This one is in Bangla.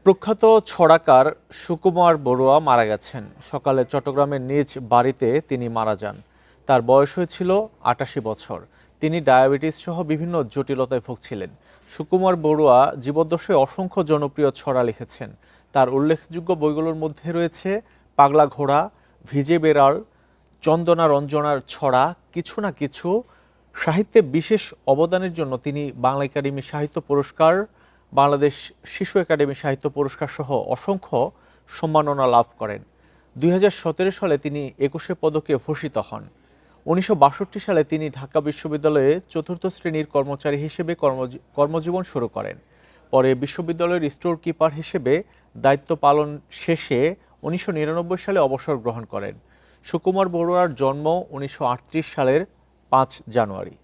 প্রখ্যাত ছড়াকার সুকুমার বড়ুয়া মারা গেছেন। সকালে চট্টগ্রামের নিজ বাড়িতে তিনি মারা যান। তার বয়স হয়েছিল ৮৮ বছর। তিনি ডায়াবেটিস সহ বিভিন্ন জটিলতায় ভুগছিলেন। সুকুমার বড়ুয়া জীবদ্দশায় অসংখ্য জনপ্রিয় ছড়া লিখেছেন। তার উল্লেখযোগ্য বইগুলোর মধ্যে রয়েছে পাগলা ঘোড়া, ভিজে বেড়াল, চন্দনা রঞ্জনার ছড়া, কিছু না কিছু। সাহিত্যে বিশেষ অবদানের জন্য তিনি বাংলা একাডেমি সাহিত্য পুরস্কার, বাংলাদেশ শিশু একাডেমি সাহিত্য পুরস্কার সহ অসংখ্য সম্মাননা লাভ করেন। ২০১৭ সালে তিনি ২১শে পদকে ভূষিত হন। ১৯৬২ সালে তিনি ঢাকা বিশ্ববিদ্যালয়ে চতুর্থ শ্রেণীর কর্মচারী হিসেবে কর্মজীবন শুরু করেন। পরে বিশ্ববিদ্যালয়ের স্টোর কিপার হিসেবে দায়িত্ব পালন শেষে ১৯৯৯ সালে অবসর গ্রহণ করেন। সুকুমার বড়ুয়ার জন্ম ১৯৩৮ সালের ৫ জানুয়ারি।